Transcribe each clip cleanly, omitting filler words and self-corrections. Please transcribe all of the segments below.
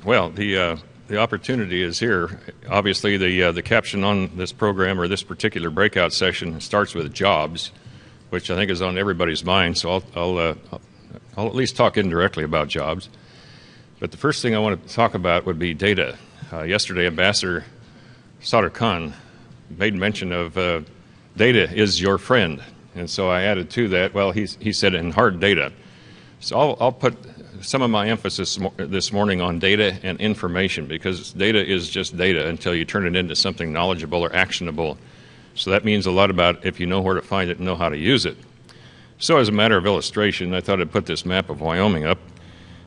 Well, the opportunity is here. Obviously, the caption on this program or this particular breakout session starts with jobs, which I think is on everybody's mind. So I'll at least talk indirectly about jobs. But the first thing I want to talk about would be data. Yesterday, Ambassador Sadr Khan made mention of data is your friend. And so I added to that, well, he said in hard data. So I'll put some of my emphasis this morning on data and information, because data is just data until you turn it into something knowledgeable or actionable. So that means a lot about if you know where to find it and know how to use it. So as a matter of illustration, I thought I'd put this map of Wyoming up.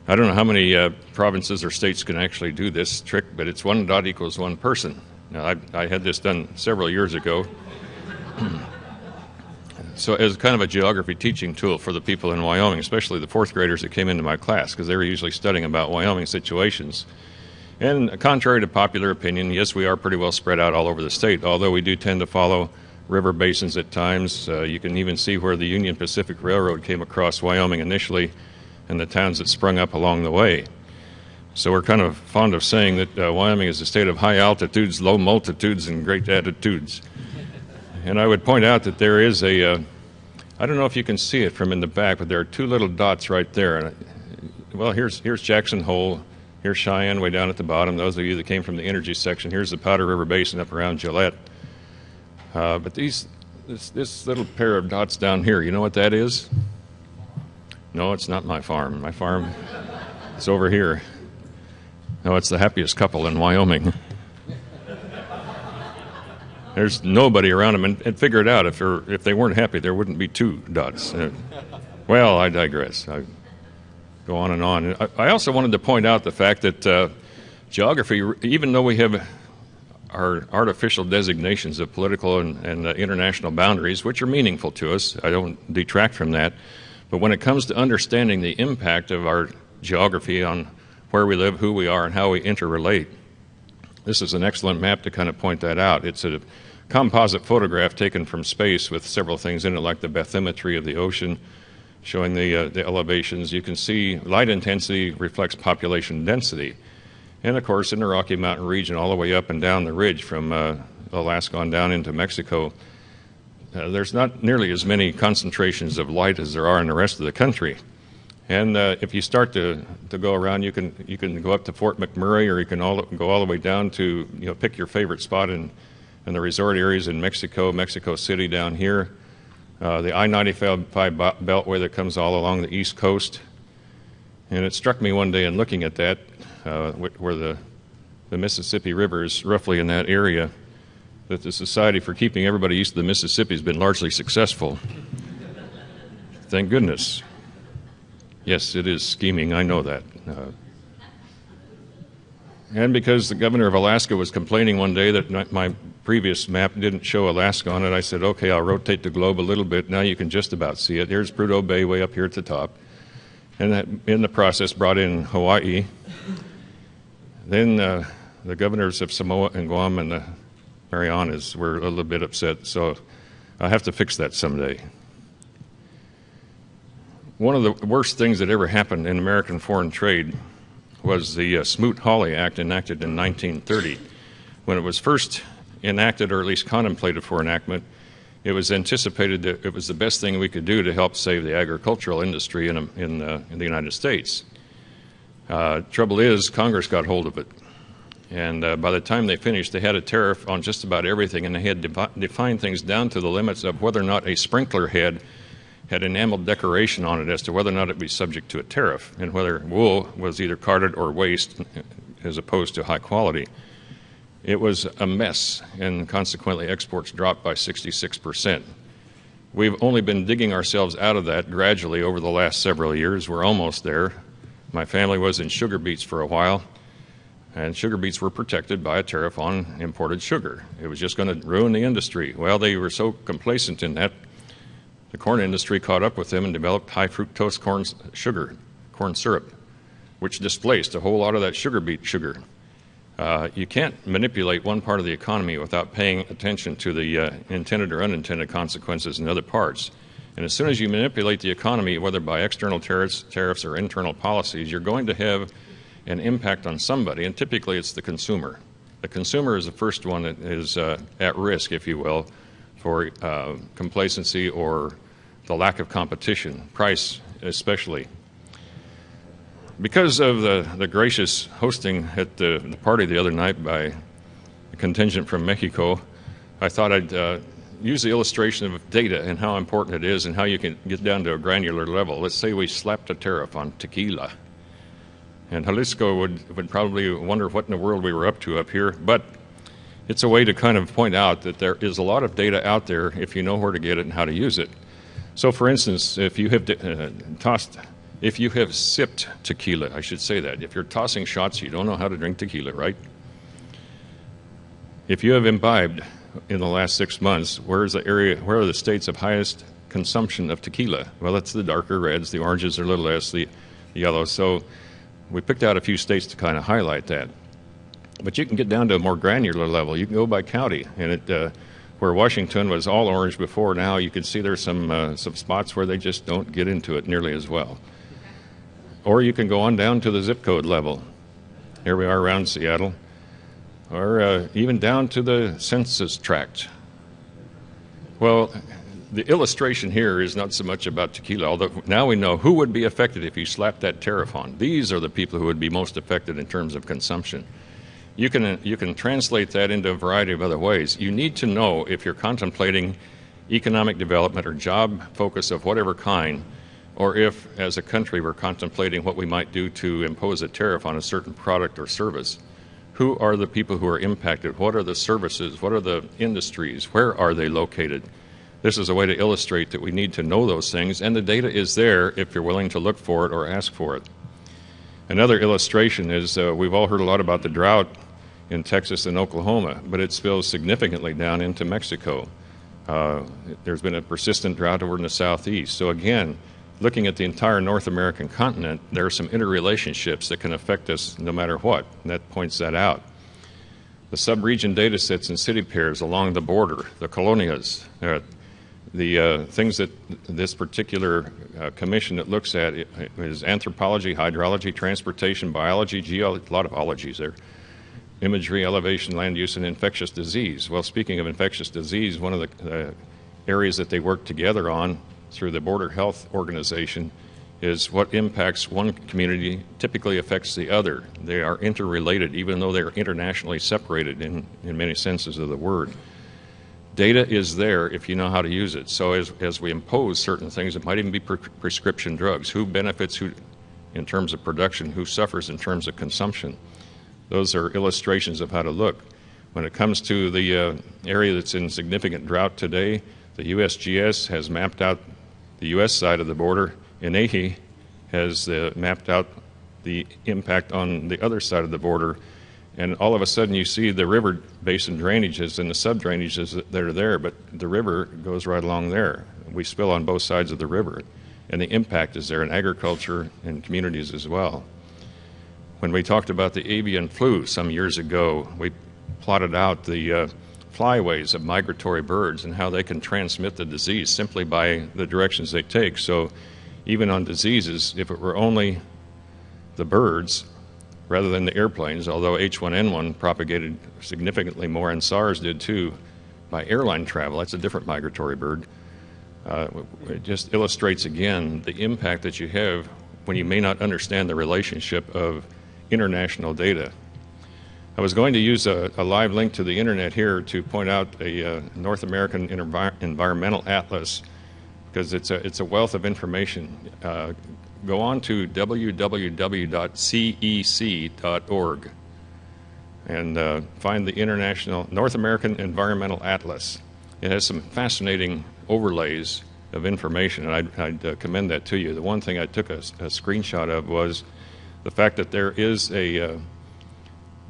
I don't know how many provinces or states can actually do this trick, but it's 1 dot equals 1 person. Now, I had this done several years ago. So as kind of a geography teaching tool for the people in Wyoming, especially the 4th graders that came into my class, because they were usually studying about Wyoming situations. And contrary to popular opinion, yes, we are pretty well spread out all over the state, although we do tend to follow river basins at times. You can even see where the Union Pacific Railroad came across Wyoming initially and the towns that sprung up along the way. So we're kind of fond of saying that Wyoming is a state of high altitudes, low multitudes, and great attitudes. And I would point out that there is I don't know if you can see it from in the back, but there are 2 little dots right there. Well, here's Jackson Hole, here's Cheyenne way down at the bottom. Those of you that came from the energy section, here's the Powder River Basin up around Gillette. But this little pair of dots down here, you know what that is? No, it's not my farm. My farm is over here. No, it's the happiest couple in Wyoming. There's nobody around them, and figure it out. If they weren't happy, there wouldn't be 2 dots. Well, I digress. I go on and on. I also wanted to point out the fact that geography, even though we have our artificial designations of political and international boundaries, which are meaningful to us, I don't detract from that, but when it comes to understanding the impact of our geography on where we live, who we are, and how we interrelate, this is an excellent map to kind of point that out. It's a composite photograph taken from space with several things in it, like the bathymetry of the ocean, showing the elevations. You can see light intensity reflects population density. And, of course, in the Rocky Mountain region, all the way up and down the ridge from Alaska on down into Mexico, there's not nearly as many concentrations of light as there are in the rest of the country. And if you start to go around, you can go up to Fort McMurray, or you can go all the way down to, pick your favorite spot in the resort areas in Mexico City down here, the I-95 beltway that comes all along the East Coast. And it struck me one day in looking at that, where the Mississippi River is roughly in that area, that the Society for Keeping Everybody East of the Mississippi has been largely successful. Thank goodness. Yes, it is scheming, I know that. And because the governor of Alaska was complaining one day that my previous map didn't show Alaska on it, I said, okay, I'll rotate the globe a little bit. Now you can just about see it. Here's Prudhoe Bay way up here at the top. And that, in the process, brought in Hawaii. Then the governors of Samoa and Guam and the Marianas were a little bit upset, so I'll have to fix that someday. One of the worst things that ever happened in American foreign trade was the Smoot-Hawley Act enacted in 1930. When it was first enacted, or at least contemplated for enactment, it was anticipated that it was the best thing we could do to help save the agricultural industry in the United States. Trouble is, Congress got hold of it. And by the time they finished, they had a tariff on just about everything, and they had defined things down to the limits of whether or not a sprinkler head had enameled decoration on it as to whether or not it be subject to a tariff, and whether wool was either carded or waste as opposed to high quality. It was a mess, and consequently exports dropped by 66%. We've only been digging ourselves out of that gradually over the last several years. We're almost there. My family was in sugar beets for a while, and sugar beets were protected by a tariff on imported sugar. It was just going to ruin the industry. Well, they were so complacent in that, the corn industry caught up with them and developed high fructose corn syrup, which displaced a whole lot of that sugar beet sugar. You can't manipulate one part of the economy without paying attention to the intended or unintended consequences in other parts. And as soon as you manipulate the economy, whether by external tariffs or internal policies, you're going to have an impact on somebody, and typically it's the consumer. The consumer is the first one that is at risk, if you will, for complacency or the lack of competition, price especially. Because of the gracious hosting at the party the other night by a contingent from Mexico, I thought I'd use the illustration of data and how important it is and how you can get down to a granular level. Let's say we slapped a tariff on tequila. And Jalisco would probably wonder what in the world we were up to up here, but it's a way to kind of point out that there is a lot of data out there if you know where to get it and how to use it. So, for instance, if you have sipped tequila, I should say that. If you're tossing shots, you don't know how to drink tequila, right? If you have imbibed in the last 6 months, where are the states of highest consumption of tequila? Well, it's the darker reds, the oranges are a little less, the yellows. So we picked out a few states to kind of highlight that. But you can get down to a more granular level. You can go by county, and where Washington was all orange before, now you can see there's some spots where they just don't get into it nearly as well. Or you can go on down to the zip code level. Here we are around Seattle. Or even down to the census tract. Well, the illustration here is not so much about tequila, although now we know who would be affected if you slapped that tariff on. These are the people who would be most affected in terms of consumption. You can translate that into a variety of other ways. You need to know if you're contemplating economic development or job focus of whatever kind, or if, as a country, we're contemplating what we might do to impose a tariff on a certain product or service. Who are the people who are impacted? What are the services? What are the industries? Where are they located? This is a way to illustrate that we need to know those things, and the data is there if you're willing to look for it or ask for it. Another illustration is we've all heard a lot about the drought in Texas and Oklahoma, but it spills significantly down into Mexico. There's been a persistent drought over in the southeast. So again, looking at the entire North American continent, there are some interrelationships that can affect us no matter what, and that points that out. The sub-region data sets and city pairs along the border, the colonias, the things that this particular commission that looks at is anthropology, hydrology, transportation, biology, a lot of ologies there, imagery, elevation, land use, and infectious disease. Well, speaking of infectious disease, one of the areas that they work together on through the Border Health Organization is what impacts one community typically affects the other. They are interrelated, even though they are internationally separated in many senses of the word. Data is there if you know how to use it. So as we impose certain things, it might even be prescription drugs. Who benefits who in terms of production? Who suffers in terms of consumption? Those are illustrations of how to look. When it comes to the area that's in significant drought today, the USGS has mapped out the U.S. side of the border. NAFTA has mapped out the impact on the other side of the border. And all of a sudden you see the river basin drainages and the sub-drainages that are there, but the river goes right along there. We spill on both sides of the river, and the impact is there in agriculture and communities as well. When we talked about the avian flu some years ago, we plotted out the flyways of migratory birds and how they can transmit the disease simply by the directions they take. So even on diseases, if it were only the birds rather than the airplanes, although H1N1 propagated significantly more, and SARS did too, by airline travel, that's a different migratory bird. It just illustrates again the impact that you have when you may not understand the relationship of international data. I was going to use a live link to the internet here to point out a North American environmental atlas, because it's a wealth of information. Go on to www.cec.org and find the International North American Environmental Atlas. It has some fascinating overlays of information, and I'd commend that to you. The one thing I took a screenshot of was the fact that there is a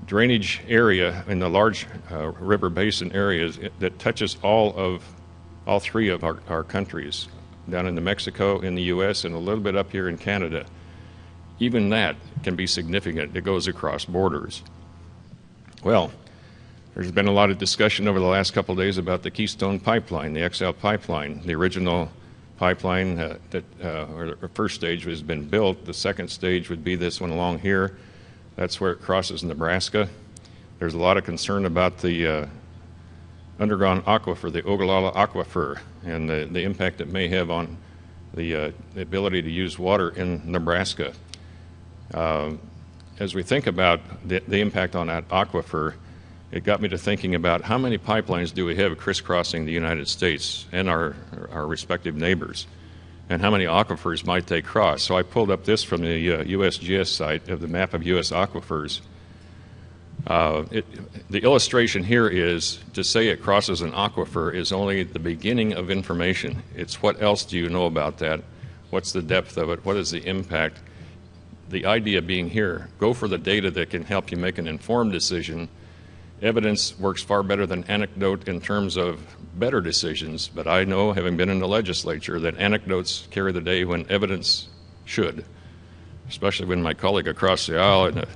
drainage area in the large river basin areas that touches all three of our countries, down in New Mexico, in the U.S., and a little bit up here in Canada. Even that can be significant. It goes across borders. Well, there's been a lot of discussion over the last couple of days about the Keystone Pipeline, the XL Pipeline. The original pipeline or the first stage has been built. The second stage would be this one along here. That's where it crosses Nebraska. There's a lot of concern about the underground aquifer, the Ogallala Aquifer, and the impact it may have on the ability to use water in Nebraska. As we think about the impact on that aquifer, it got me to thinking about how many pipelines do we have crisscrossing the United States and our respective neighbors, and how many aquifers might they cross. So I pulled up this from the USGS site of the map of U.S. aquifers. The illustration here is to say it crosses an aquifer is only the beginning of information. It's what else do you know about that? What's the depth of it? What is the impact? The idea being here, go for the data that can help you make an informed decision. Evidence works far better than anecdote in terms of better decisions, but I know, having been in the legislature, that anecdotes carry the day when evidence should, especially when my colleague across the aisle in a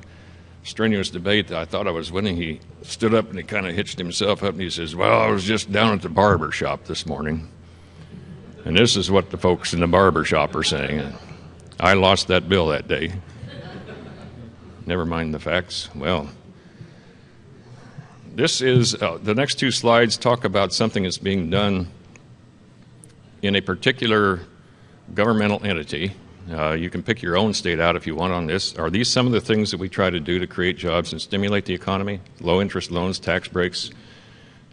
strenuous debate that I thought I was winning, he stood up and he kind of hitched himself up and he says, well, I was just down at the barber shop this morning, and this is what the folks in the barber shop are saying. I lost that bill that day. Never mind the facts. Well, this is, the next two slides talk about something that's being done in a particular governmental entity. You can pick your own state out if you want on this. Are these some of the things that we try to do to create jobs and stimulate the economy? Low interest loans, tax breaks,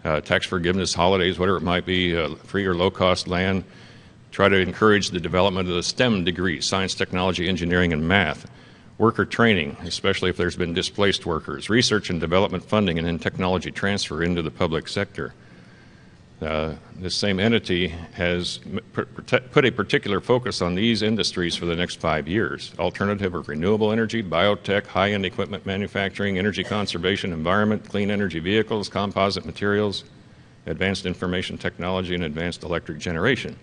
tax forgiveness, holidays, whatever it might be, free or low cost land. Try to encourage the development of the STEM degrees, science, technology, engineering, and math. Worker training, especially if there's been displaced workers, research and development funding, and then technology transfer into the public sector. This same entity has put a particular focus on these industries for the next 5 years: alternative or renewable energy, biotech, high-end equipment manufacturing, energy conservation, environment, clean energy vehicles, composite materials, advanced information technology, and advanced electric generation.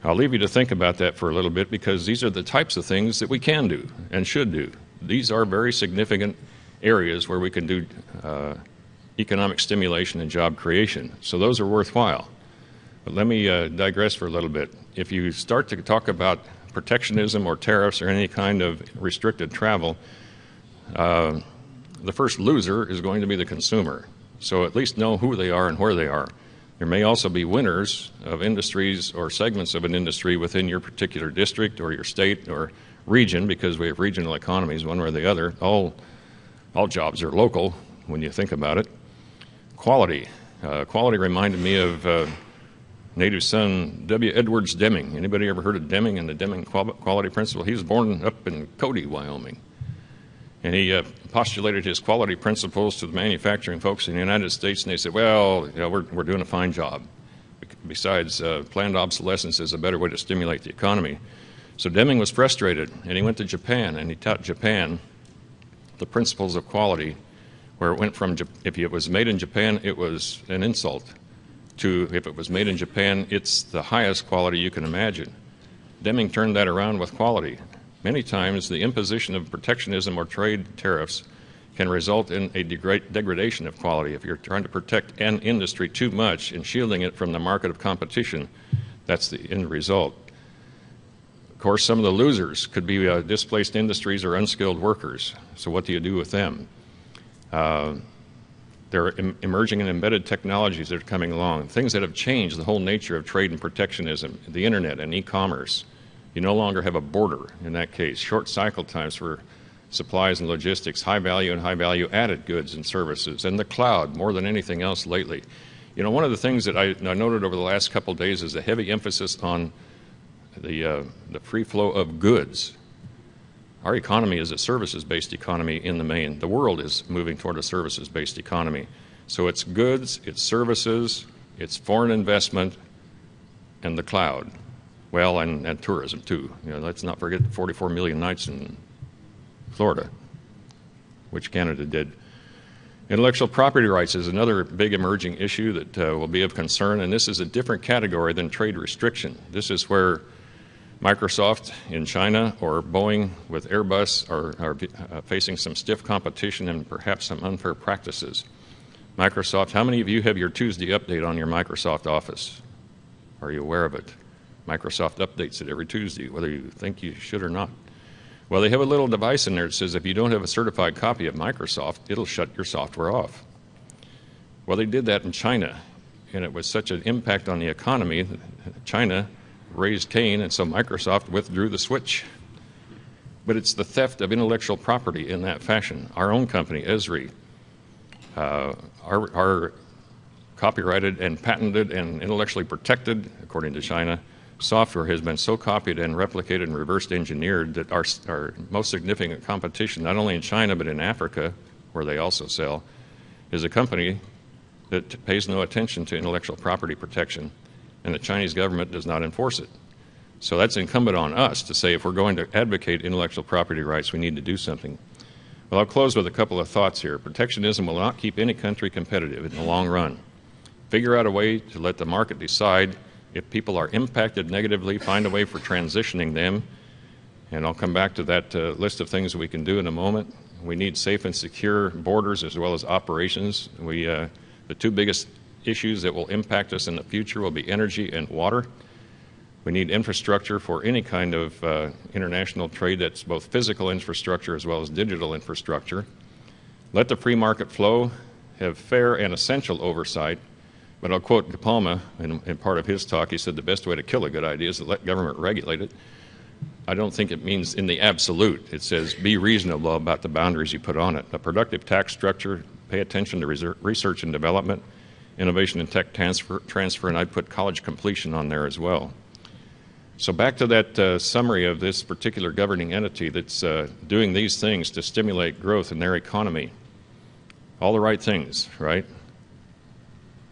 I'll leave you to think about that for a little bit, because these are the types of things that we can do and should do. These are very significant areas where we can do economic stimulation and job creation. So those are worthwhile. But let me digress for a little bit. If you start to talk about protectionism or tariffs or any kind of restricted travel, the first loser is going to be the consumer. So at least know who they are and where they are. There may also be winners of industries or segments of an industry within your particular district or your state or region, because we have regional economies one way or the other. All jobs are local when you think about it. Quality. Quality reminded me of native son W. Edwards Deming. Anybody ever heard of Deming and the Deming quality principle? He was born up in Cody, Wyoming. And he postulated his quality principles to the manufacturing folks in the United States, and they said, well, you know, we're doing a fine job. Besides, planned obsolescence is a better way to stimulate the economy. So Deming was frustrated, and he went to Japan, and he taught Japan the principles of quality, where it went from, if it was made in Japan, it was an insult, to if it was made in Japan, it's the highest quality you can imagine. Deming turned that around with quality. Many times, the imposition of protectionism or trade tariffs can result in a degradation of quality. If you're trying to protect an industry too much and shielding it from the market of competition, that's the end result. Of course, some of the losers could be displaced industries or unskilled workers. So what do you do with them? There are emerging and embedded technologies that are coming along, things that have changed the whole nature of trade and protectionism, the internet and e-commerce. You no longer have a border in that case. Short cycle times for supplies and logistics, high value and high value added goods and services, and the cloud more than anything else lately. You know, one of the things that I noted over the last couple of days is a heavy emphasis on the free flow of goods. Our economy is a services-based economy in the main. The world is moving toward a services-based economy. So it's goods, it's services, it's foreign investment, and the cloud. Well, and tourism, too. You know, let's not forget the 44 million nights in Florida, which Canada did. Intellectual property rights is another big emerging issue that will be of concern, and this is a different category than trade restriction. This is where Microsoft in China or Boeing with Airbus are facing some stiff competition and perhaps some unfair practices. Microsoft, how many of you have your Tuesday update on your Microsoft Office? Are you aware of it? Microsoft updates it every Tuesday, whether you think you should or not. Well, they have a little device in there that says if you don't have a certified copy of Microsoft, it'll shut your software off. Well, they did that in China, and it was such an impact on the economy that China raised Cain, and so Microsoft withdrew the switch. But it's the theft of intellectual property in that fashion. Our own company, Esri, our copyrighted and patented and intellectually protected, according to China, software has been so copied and replicated and reverse engineered that our most significant competition, not only in China but in Africa, where they also sell, is a company that pays no attention to intellectual property protection, and the Chinese government does not enforce it. So that's incumbent on us to say if we're going to advocate intellectual property rights, we need to do something. Well, I'll close with a couple of thoughts here. Protectionism will not keep any country competitive in the long run. Figure out a way to let the market decide. If people are impacted negatively, find a way for transitioning them. And I'll come back to that list of things we can do in a moment. We need safe and secure borders as well as operations. The two biggest issues that will impact us in the future will be energy and water. We need infrastructure for any kind of international trade that's both physical infrastructure as well as digital infrastructure. Let the free market flow, have fair and essential oversight. But I'll quote Gapalma in part of his talk. He said the best way to kill a good idea is to let government regulate it. I don't think it means in the absolute. It says be reasonable about the boundaries you put on it. A productive tax structure, pay attention to research and development, innovation and tech transfer, and I'd put college completion on there as well. So back to that summary of this particular governing entity that's doing these things to stimulate growth in their economy. All the right things, right?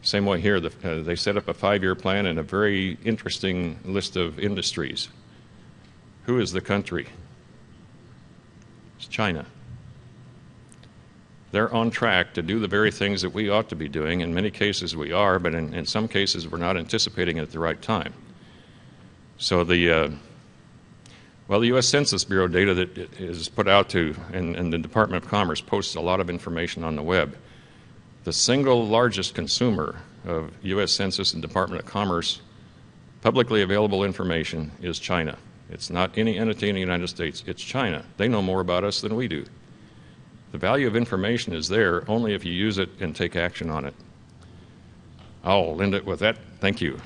Same way here, they set up a 5-year plan and a very interesting list of industries. Who is the country? It's China. They're on track to do the very things that we ought to be doing. In many cases we are, but in some cases we're not anticipating it at the right time. So the U.S. Census Bureau data that is put out to, and the Department of Commerce posts a lot of information on the web. The single largest consumer of U.S. Census and Department of Commerce publicly available information is China. It's not any entity in the United States. It's China. They know more about us than we do. The value of information is there only if you use it and take action on it. I'll end it with that. Thank you.